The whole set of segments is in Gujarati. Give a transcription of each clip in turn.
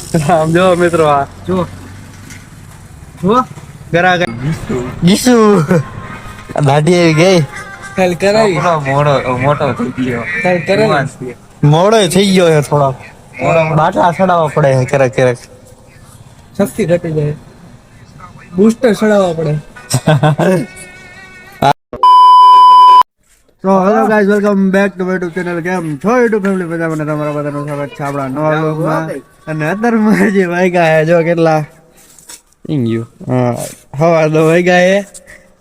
આમ જો મિત્રો આ જો જો ગરા ગીસુ દાઢી આવી ગઈ કાલ કરાવી મોટો થઈ ગયો કાલ કરાવી મોડો થઈ ગયો છે થોડો બાટલા ચડાવવા પડે છે ક્યારેક ક્યારેક શક્તિ ઘટી જાય બૂસ્ટર ચડાવવા પડે તો hello guys welcome back to my YouTube channel કેમ છો યુટ્યુબ ફેમિલી બધા મને તમારા બધાનું સ્વાગત છે આપણા નવા વ્લોગમાં અને અત્યારમાં જે વાગ્યા છે જો કેટલા હવા તો વાગ્યા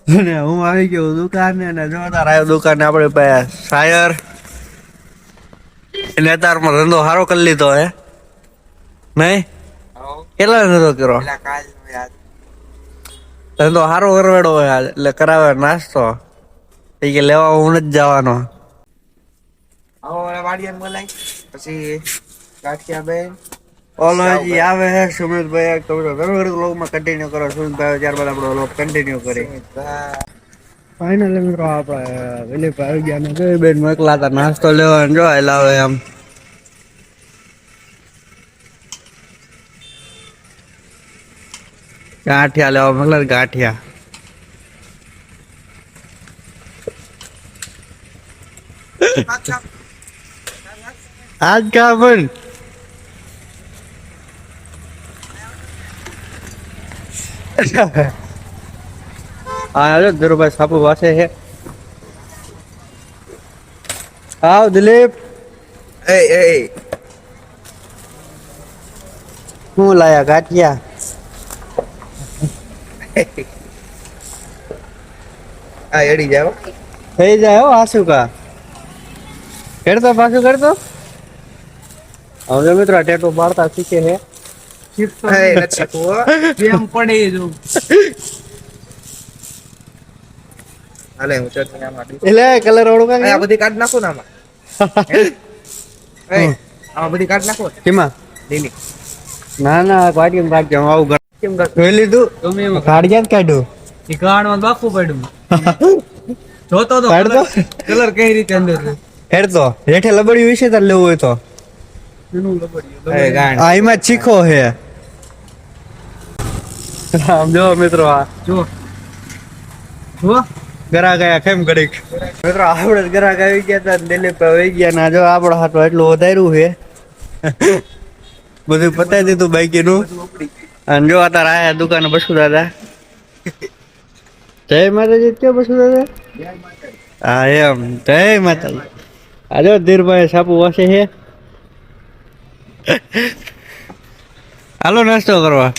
છે અને હું આવી ગયો દુકાને અને જો તાર આવ્યો દુકાને આપણે પાસે શાયર એને અત્યારમાં ધંધો સારો કરી લીધો હે નહીં કેટલા ધંધો કર્યો ધંધો સારો કરવેડો હોય એટલે કરાવે નાસ્તો એ કે લેવા હું નથી જવાનો પછી કાઠિયાબેન ઓલો હજી આવે હે સુમિતભાઈ તમે ઘર વ્લોગમાં કન્ટિન્યુ કરો સુમિતભાઈ ત્યારબાદ આપણો વ્લોગ કન્ટિન્યુ કરી ફાઇનલી મિત્રો આપણે દિલીપ આવી ગયા ને જોઈ બેન મોકલા હતા નાસ્તો લેવા જો લાવે એમ ગાંઠિયા લેવા મોકલા ગાંઠિયા આજ કા પણ હા ધીરુભાઈ સાપુ પાસે છે આવ દિલીપ શું લાયા ગાંઠિયા એડી જાવ થઈ જાય હો આસુ કા કરતો પાછું કરતો હવે મિત્રો ટેટો પાડતા શીખે છે એમ પડે જો હાલે હું ચર્ચા આમાં એટલે કલર વાળું કાંઈ આ બધી કાઢ નાખો ને આમાં આમાં બધી કાઢ નાખો કેમાં લીલી ના ના કાઢી કેમ કાઢજો આવું કેમ જોઈ લીધું તમે એમાં કાઢ્યા જ કાઢ્યું એ કાઢમાં બાકું પડ્યું જોતો તો કલર કઈ રીતે અંદર હેડતો રેઠે લબડ્યું વિશે તાર લેવું હોય તો એમાં ચીખો હે આમ જો મિત્રો આ જો ગરા ગયા કેમ ઘડીક મિત્રો આપણે ગરા આવી ગયા તા દિલીપ આવી ગયા ના જો આપણો હાથ એટલું વધાર્યું છે બધું પતાવી દીધું બાઈકી નું અને જો અત્યારે આયા દુકાને બસુ દાદા જય માતાજી કયો બસુ દાદા હા એમ જય માતાજી આજો ધીરભાઈ સાપુ વાસે છે હાલો નાસ્તો કરવા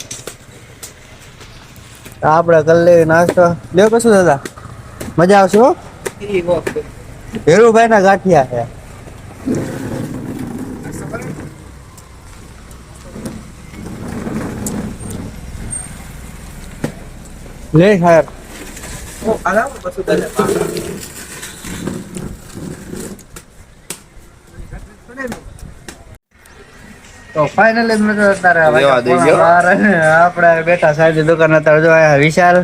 આપણે કરી લઈએ નાસ્તો લ્યો કશું દાદા મજા આવશે હો હેરુભાઈ ના ગાંઠિયા છે લે સાહેબ તો ફાઇનલી મિત્રો અત્યારે આપણે બેઠા સાહેબ દુકાન અત્યારે જો વિશાલ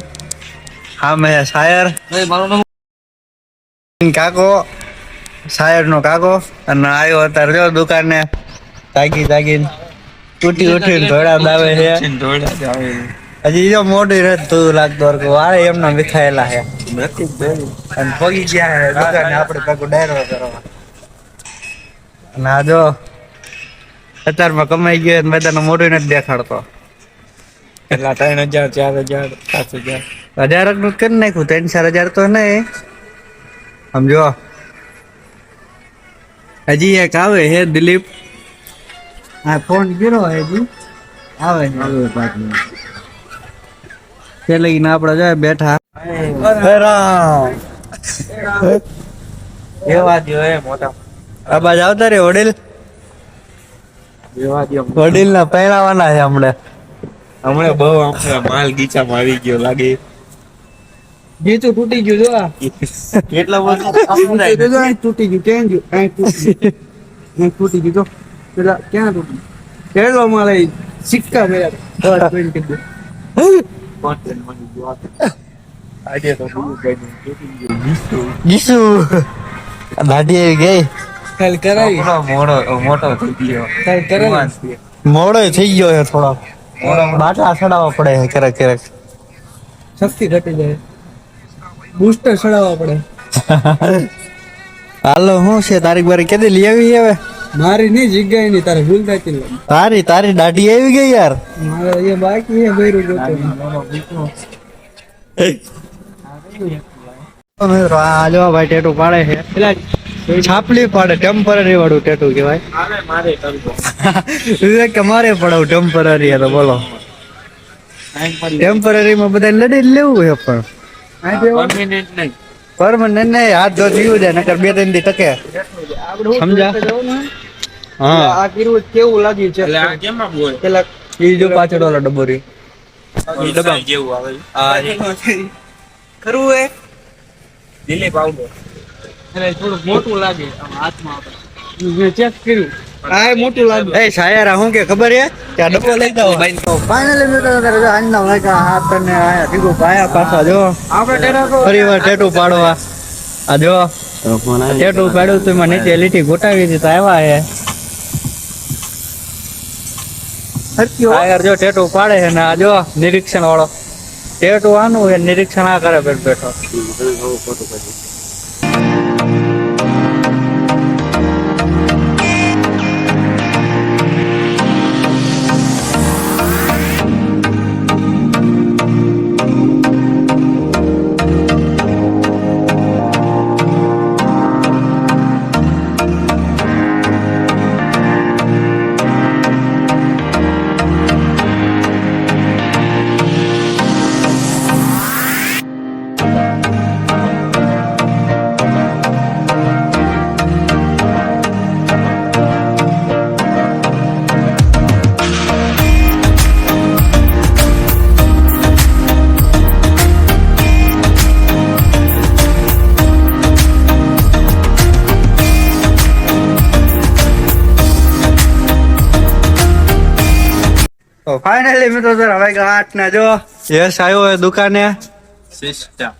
હા મેં શાયર કાકો શાયર નો કાકો અને આવ્યો અત્યારે જો દુકાને તાગી તાગીને તૂટી ઉઠીને ધોળા દાવે છે હજી જો મોઢું નથી તું લાગતું વાળે એમના વિખાયેલા છે અને પગી ગયા છે દુકાને આપણે પાછું ડાયરો કરવા અને આ જો અત્યારમાં કમાઈ ગયો બધાને મોઢું નથી દેખાડતો એટલા 3000 4000 5000 1000 નું કરી નાખ્યું 3-4 હજાર તો નહીં સમજો હજી એક આવે હે દિલીપ હા ફોન કર્યો હજી આવે તે લઈને આપણે જાય બેઠા એવા દો એ મોટા આ બાજ આવતા રે વડીલ ના પહેરાવાના છે હમણાં બહુ માલ ગીચામાં આવી ગયો લાગે ગીચું તૂટી ગયું જો કેટલા વર્ષ તૂટી ગયું ક્યાં ગયું તૂટી ગયું તો પેલા ક્યાં તૂટી કેટલો માલ સિક્કા મેળા ગીસુ દાઢી આવી ગઈ કાલ કરાવી મોટો થઈ ગયો કાલ કરાવી મોડો થઈ ગયો છે થોડો, બાટલા ચડાવવા પડે છે ક્યારેક ક્યારેક. શક્તિ ઘટી જાય, બૂસ્ટર ચડાવવા પડે. હાલો શું છે તારીખ બારી કેદી લઈ આવી હવે? મારી નહીં જગ્યાએ નહીં, તારે ભૂલ થતી લાગે. તારી દાઢી આવી ગઈ યાર. મારે એ બાકી છે ભર્યું જોતો. મિત્રો આ જો ભાઈ ટેટુ પાડે છે, પેલા છાપલી પાડે, ટેમ્પરરી વાળું ટેટુ કહેવાય. વિવેક કે મારે પડાવું ટેમ્પરરી તો બોલો. ટેમ્પરરી માં બધા લડી લેવું છે પણ પરમનન્ટ નહીં, હાથ ધો જીવું જાય નકર 2-3 દી ટકે. સમજા? હા આ કર્યું કેવું લાગ્યું છે? એટલે આ કેમાં બોલ પેલા ઈ જો પાછળ વાળો ડબ્બો રી ડબ્બા જેવું આવે ખરું હે દિલીપ આવડો એટલે થોડું મોટું લાગે આમ હાથમાં આપણે. મેં ચેક કર્યું, આ મોટું લાગે. એ સાયરા હું કે ખબર છે કે આ ડબ્બો લઈ જાવ. ફાઇનલી મિત્રો જો આજના વાગ્યા હાથ ને આયા ભીગું પાયા પાછા જો આપણે ટેરા ફરીવાર ટેટુ પાડવા. આ જો ટેટુ પાડ્યું તો એમાં નીચે લીટી ગોટાવી હતી તો આવ્યા છે. યાર જો ટેટુ પાડે છે ને આ જો નિરીક્ષણ વાળો ટેટુ આનું છે, નિરીક્ષણ આ કરે બેઠો. તો ફાઇનલી મિત્રો હવે 8 ને જો યશ આવ્યો હોય દુકાને. સિસ્ટમ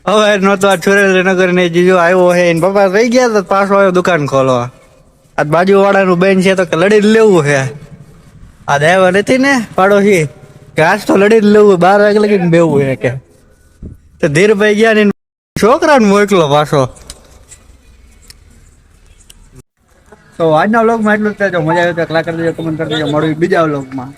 હવે નતો આ સુરેન્દ્રનગર ને જીજો આવ્યો હે ને પપ્પા રહી ગયા તો પાછો આવ્યો દુકાન ખોલવા. આ બાજુ વાળાનું બેન છે તો કે લડી જ લેવું છે. આ દેવા નથી ને પાડોશી કે આજ તો લડી જ લેવું, 12 વાગે લગીને બેવું છે કે. તો ધીરભાઈ ગયા ને છોકરાને મોકલો પાછો. તો આજના વ્લોગમાં એટલું જ છે. જો મજા આવી તો લાઈક કરી દેજો, કમેન્ટ કરી દેજો. મળ્યું બીજા વ્લોગમાં.